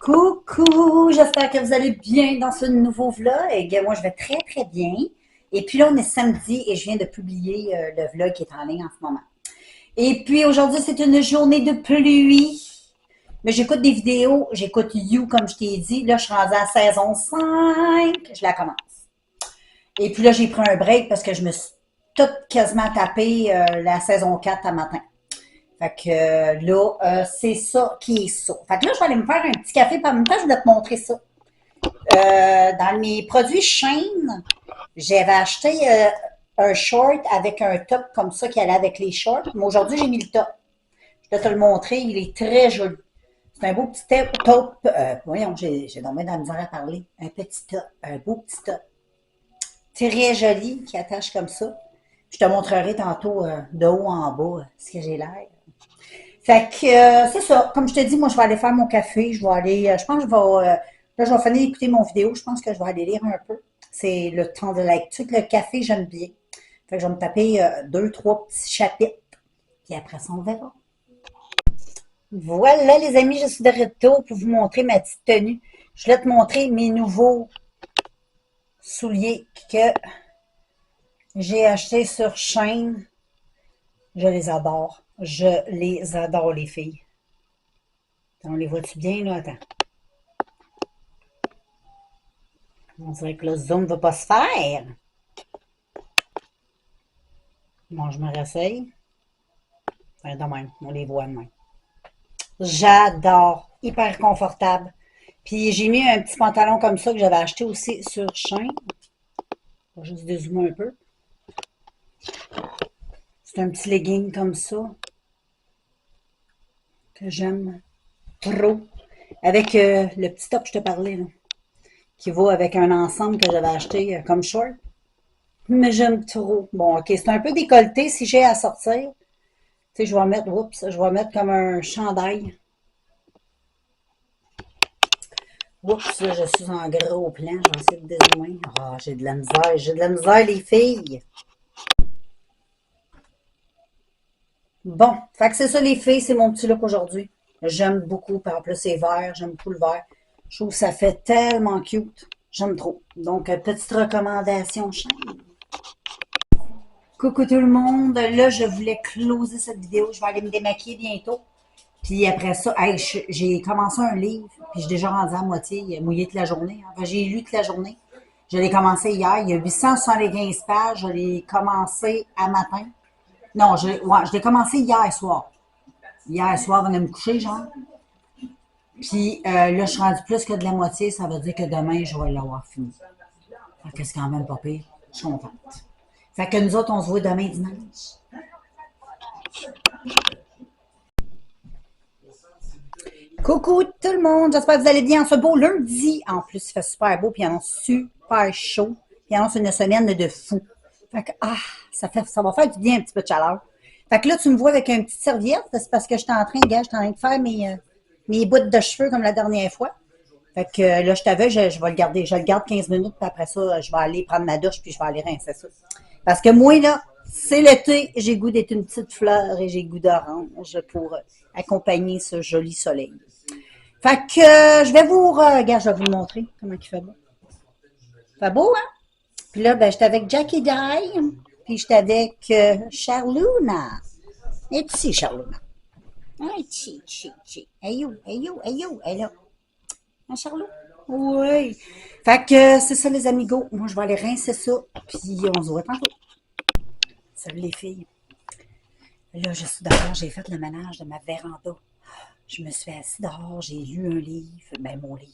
Coucou, j'espère que vous allez bien dans ce nouveau vlog. Moi, je vais très très bien. Et puis là, on est samedi et je viens de publier le vlog qui est en ligne en ce moment. Et puis aujourd'hui, c'est une journée de pluie. Mais j'écoute des vidéos, j'écoute You comme je t'ai dit. Là, je suis rendue à la saison 5, je la commence. Et puis là, j'ai pris un break parce que je me suis toute quasiment tapé la saison 4 à matin. Fait que là, c'est ça qui est ça. Fait que là, je vais aller me faire un petit café. Par même temps, je voulais te montrer ça. Dans mes produits Shein, j'avais acheté un short avec un top comme ça qui allait avec les shorts. Mais aujourd'hui, j'ai mis le top. Je vais te le montrer. Il est très joli. C'est un beau petit top. Voyons, j'ai tombé dans la misère à parler. Un petit top. Un beau petit top. Très joli qui attache comme ça. Je te montrerai tantôt de haut en bas ce que j'ai l'air. Fait que c'est ça. Comme je te dis, moi, je vais aller faire mon café. Je vais aller, je pense que je vais, là, je vais finir d'écouter mon vidéo. Je pense que je vais aller lire un peu. C'est le temps de lecture. Le café, j'aime bien. Fait que je vais me taper deux, trois petits chapitres. Puis après ça, on verra. Voilà, les amis, je suis de retour pour vous montrer ma petite tenue. Je voulais te montrer mes nouveaux souliers que j'ai achetés sur Shein. Je les adore. Je les adore, les filles. On les voit-tu bien, là? Attends. On dirait que le zoom ne va pas se faire. Bon, je me réessaye. Ouais, de même, on les voit de même. J'adore. Hyper confortable. Puis j'ai mis un petit pantalon comme ça que j'avais acheté aussi sur Shein. Je vais juste dézoomer un peu. C'est un petit legging comme ça. Que j'aime trop. Avec le petit top que je te parlais, là. Qui va avec un ensemble que j'avais acheté comme short. Mais j'aime trop. Bon, ok, c'est un peu décolleté si j'ai à sortir. Tu sais, je vais mettre comme un chandail. Oups, là, je suis en gros plan. Je vais essayer de dézoomer. Ah, j'ai de la misère. J'ai de la misère, les filles. Bon, fait que c'est ça, les filles. C'est mon petit look aujourd'hui. J'aime beaucoup. Par exemple, c'est vert. J'aime beaucoup le vert. Je trouve que ça fait tellement cute. J'aime trop. Donc, petite recommandation, chaîne. Coucou tout le monde. Là, je voulais closer cette vidéo. Je vais aller me démaquiller bientôt. Puis après ça, hey, j'ai commencé un livre, puis j'ai déjà rendu à moitié, mouillé toute la journée. Enfin, j'ai lu toute la journée. Je l'ai commencé hier. Il y a 875 pages. Je l'ai commencé à matin. Non, je l'ai commencé hier soir. Hier soir, on allait me coucher, genre. Puis là, je suis rendue plus que de la moitié. Ça veut dire que demain, je vais l'avoir fini. Fait que c'est quand même pas pire. Je suis contente. Fait que nous autres, on se voit demain dimanche. Coucou tout le monde, j'espère que vous allez bien en ce beau lundi. En plus, il fait super beau, puis il annonce super chaud. Puis il annonce une semaine de fou. Fait que, ça va faire du bien un petit peu de chaleur. Fait que là, tu me vois avec une petite serviette, c'est parce que je suis en train, gars, je suis en train de faire mes bouts de cheveux comme la dernière fois. Fait que là, je t'avais, je vais le garder, je le garde 15 minutes, puis après ça, je vais aller prendre ma douche, puis je vais aller rincer ça. Parce que moi, là, c'est l'été, j'ai goût d'être une petite fleur et j'ai goût d'orange pour accompagner ce joli soleil. Fait que je vais regarde, je vais vous le montrer comment il fait beau. Fait beau, hein? Puis là, ben, j'étais avec Jackie Dye, puis j'étais avec Charluna. Et ici, Charluna. Ah, chi. Hey you, elle est là. Hein, Charlot? Oui. Fait que c'est ça, les amigos. Moi, je vais aller rincer ça, puis on se voit tantôt. Salut les filles. Là, je suis dehors, j'ai fait le ménage de ma véranda. Je me suis assise dehors, j'ai lu un livre, ben mon livre,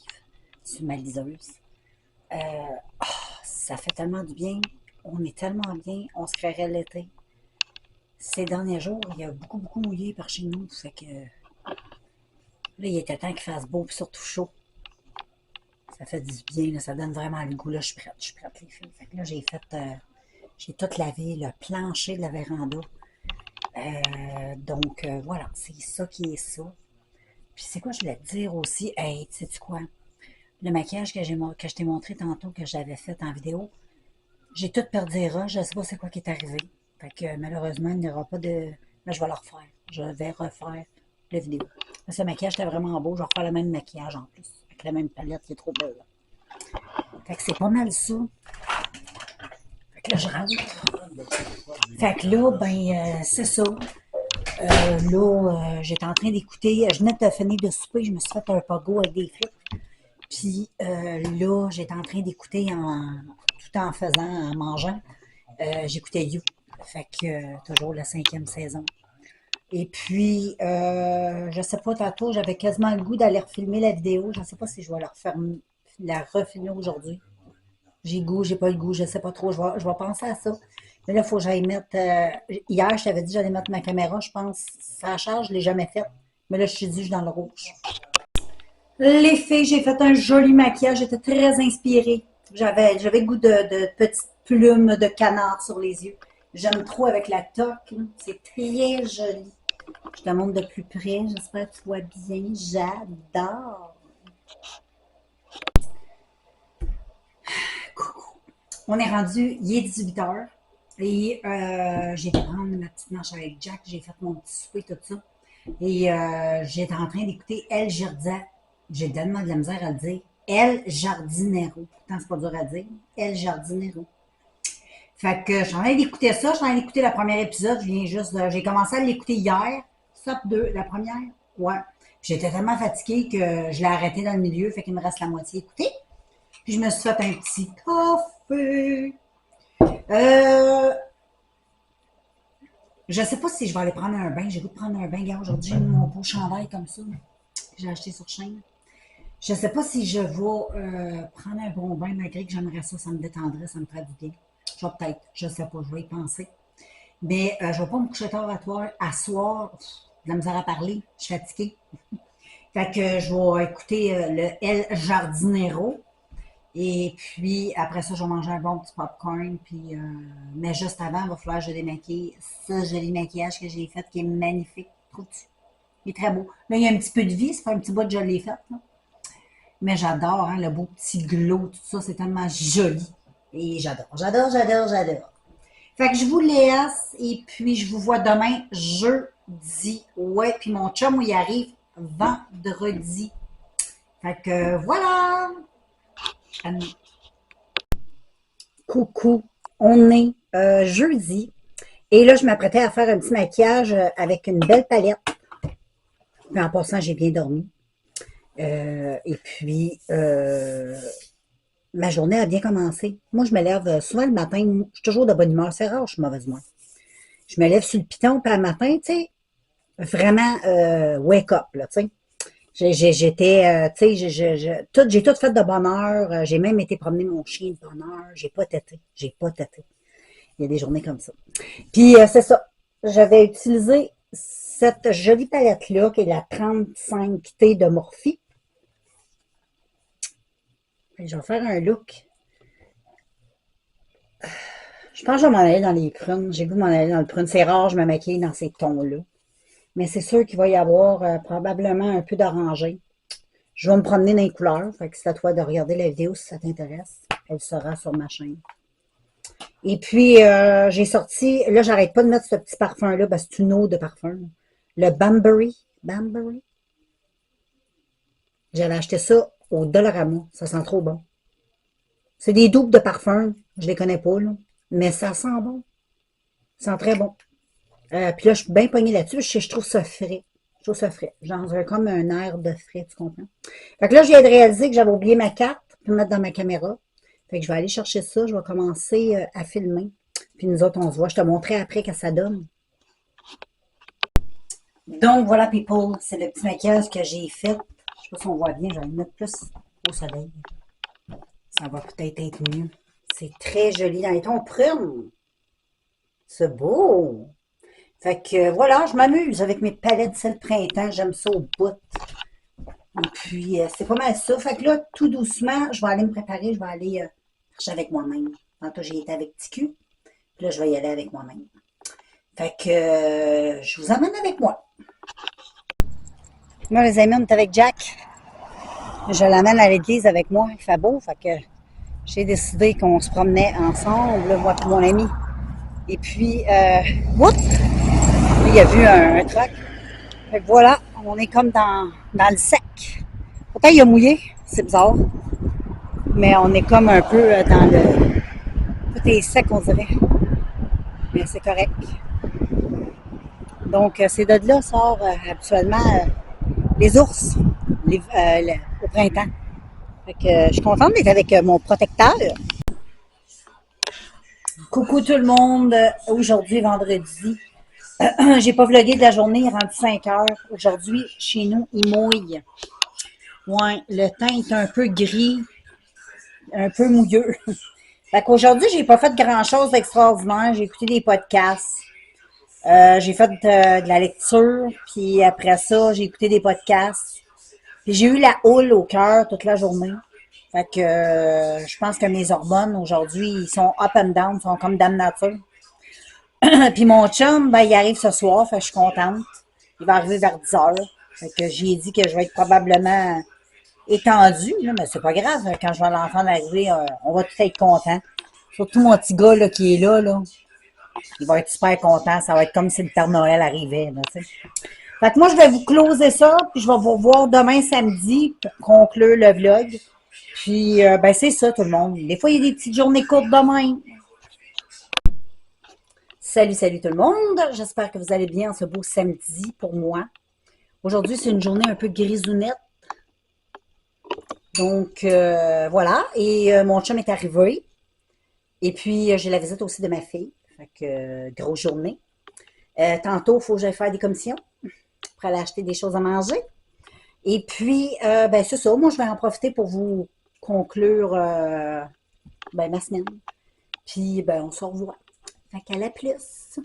sur ma liseuse. Euh, Ça fait tellement du bien. On est tellement bien, on se créerait l'été. Ces derniers jours, il y a beaucoup mouillé par chez nous. Fait que là, il était temps qu'il fasse beau et surtout chaud. Ça fait du bien, là, ça donne vraiment le goût. Là, je suis prête les filles. Fait que là, j'ai tout lavé, le plancher de la véranda. Donc, voilà, c'est ça qui est ça. Puis c'est quoi je voulais te dire aussi? Hey, sais-tu quoi? Le maquillage que je t'ai montré tantôt, que j'avais fait en vidéo, j'ai tout perdu les roches. Je ne sais pas c'est quoi qui est arrivé. Fait que malheureusement, il n'y aura pas de... Mais je vais le refaire. Je vais refaire la vidéo. Ce maquillage était vraiment beau. Je vais refaire le même maquillage en plus. Avec la même palette qui est trop belle. Fait que c'est pas mal ça. Fait que là, je rentre. Fait que là, ben, c'est ça. J'étais en train d'écouter. Je venais de finir de souper. Je me suis fait un pogo avec des frites. Puis là, j'étais en train d'écouter tout en faisant, en mangeant. J'écoutais You. Fait que toujours la 5e saison. Et puis, je sais pas, tantôt, j'avais quasiment le goût d'aller refilmer la vidéo. Je ne sais pas si je vais la refilmer aujourd'hui. J'ai le goût, j'ai pas le goût, je sais pas trop. Je vais penser à ça. Mais là, il faut que j'aille mettre. Hier, je t'avais dit que j'allais mettre ma caméra, je pense. Ça charge, je ne l'ai jamais faite. Mais là, je suis dit, je suis dans le rouge. Les filles, j'ai fait un joli maquillage. J'étais très inspirée. J'avais le goût de petites plumes de canard sur les yeux. J'aime trop avec la toque. C'est très joli. Je te montre de plus près. J'espère que tu vois bien. J'adore. Coucou. On est rendu, il est 18h. Et j'ai été prendre ma petite marche avec Jack. J'ai fait mon petit souper, tout ça. Et j'étais en train d'écouter El Jardin. J'ai tellement de la misère à le dire. El Jardinero. Pourtant, c'est pas dur à dire. El Jardinero. Fait que je suis en train d'écouter ça. Je suis en train d'écouter le premier épisode. J'ai commencé à l'écouter hier. Stop 2, la première. Ouais. J'étais tellement fatiguée que je l'ai arrêté dans le milieu. Fait qu'il me reste la moitié écoutée. Puis je me suis fait un petit café. Je sais pas si je vais aller prendre un bain. J'ai goût de prendre un bain. Regarde, aujourd'hui, j'ai mis mon beau chandail comme ça. J'ai acheté sur chaîne. Je sais pas si je vais prendre un bon bain, malgré que j'aimerais ça. Ça me détendrait, ça me ferait du bien. Je vais peut-être, je sais pas, je vais y penser. Mais je vais pas me coucher tard à soir. De la misère à parler. Je suis fatiguée. Fait que je vais écouter le El Jardinero. Et puis, après ça, je vais manger un bon petit popcorn. Puis, mais juste avant, il va falloir que je démaquille ce joli maquillage que j'ai fait, qui est magnifique. Trouves-tu? Il est très beau. Là, il y a un petit peu de vie. Ça fait un petit bout que je l'ai fait. Là. Mais j'adore, hein, le beau petit glow, tout ça. C'est tellement joli. Et j'adore. Fait que je vous laisse. Et puis, je vous vois demain, jeudi. Ouais, puis mon chum, il arrive vendredi. Fait que voilà. Coucou, on est jeudi et là je m'apprêtais à faire un petit maquillage avec une belle palette. Puis en passant, j'ai bien dormi. Et puis ma journée a bien commencé. Moi, je me lève souvent le matin, je suis toujours de bonne humeur. C'est rare, je suis mauvaise humeur. Je me lève sur le piton, puis le matin, tu sais, vraiment wake up, là, tu sais. J'étais, tu sais, j'ai tout fait de bonne heure. J'ai même été promener mon chien de bonne heure. J'ai pas têté. Il y a des journées comme ça. Puis, c'est ça. J'avais utilisé cette jolie palette-là, qui est la 35T de Morphe. Je vais faire un look. Je pense que je vais m'en aller dans les prunes. J'ai voulu m'en aller dans le prune. C'est rare, je me maquille dans ces tons-là. Mais c'est sûr qu'il va y avoir probablement un peu d'orangé. Je vais me promener dans les couleurs. Fait que c'est à toi de regarder la vidéo si ça t'intéresse. Elle sera sur ma chaîne. Et puis, j'ai sorti... Là, j'arrête pas de mettre ce petit parfum-là. Ben, c'est une eau de parfum. Le Banbury. Banbury. J'avais acheté ça au Dollarama. Ça sent trop bon. C'est des doubles de parfum. Je les connais pas, là. Mais ça sent bon. Ça sent très bon. Puis là, je suis bien pognée là-dessus. Je trouve ça frais. Je trouve ça frais. Genre, comme un air de frais, tu comprends? Fait que là, je viens de réaliser que j'avais oublié ma carte pour mettre dans ma caméra. Fait que je vais aller chercher ça. Je vais commencer à filmer. Puis nous autres, on se voit. Je te montrerai après que ça donne. Donc, voilà, people. C'est le petit maquillage que j'ai fait. Je sais pas si on voit bien. Je vais le mettre plus au soleil. Ça va peut-être être mieux. C'est très joli dans les tons prunes. C'est beau. Fait que voilà, je m'amuse avec mes palettes c'est le printemps. J'aime ça au bout. Et puis, c'est pas mal ça. Fait que là, tout doucement, je vais aller me préparer. Je vais aller marcher avec moi-même. Tantôt, j'ai été avec TQ. Puis là, je vais y aller avec moi-même. Fait que je vous emmène avec moi. Moi, les amis, on est avec Jack. Je l'amène à l'église avec moi. Il fait beau. Fait que j'ai décidé qu'on se promenait ensemble, moi et mon ami. Et puis, oups! Il y a vu un truck. Fait que voilà, on On est comme dans le sec. Pourtant, il a mouillé. C'est bizarre. Mais on est comme un peu dans le... Tout est sec, on dirait. Mais c'est correct. Donc, c'est de là sort habituellement les ours au printemps. Fait que, je suis contente d'être avec mon protecteur. Coucou tout le monde. Aujourd'hui, vendredi. J'ai pas vlogué de la journée, il est rendu 5 heures. Aujourd'hui, chez nous, il mouille. Ouais, le temps est un peu gris, un peu mouilleux. Fait qu'aujourd'hui, j'ai pas fait grand-chose d'extraordinaire. J'ai écouté des podcasts. J'ai fait de la lecture, puis après ça, j'ai écouté des podcasts. Puis j'ai eu la houle au cœur toute la journée. Fait que je pense que mes hormones aujourd'hui, ils sont up and down, sont comme dame nature. Puis mon chum, ben, il arrive ce soir, fait que je suis contente. Il va arriver vers 10 heures. Fait que j'ai dit que je vais être probablement étendue, là, mais c'est pas grave. Quand je vois l'enfant arriver, on va tout être content. Surtout mon petit gars là, qui est là. Il va être super content. Ça va être comme si le Père Noël arrivait. Là, tu sais. Fait que moi, je vais vous closer ça, puis je vais vous revoir demain samedi pour conclure le vlog. Puis, ben c'est ça tout le monde. Des fois, il y a des petites journées courtes demain. Salut tout le monde. J'espère que vous allez bien ce beau samedi pour moi. Aujourd'hui, c'est une journée un peu grisounette. Donc, voilà. Et mon chum est arrivé. Et puis, j'ai la visite aussi de ma fille. Fait que, grosse journée. Tantôt, il faut que j'aille faire des commissions pour aller acheter des choses à manger. Et puis, ben c'est ça. Moi, je vais en profiter pour vous conclure ben, ma semaine. Puis, ben, on se revoit. Fait qu'à la plus.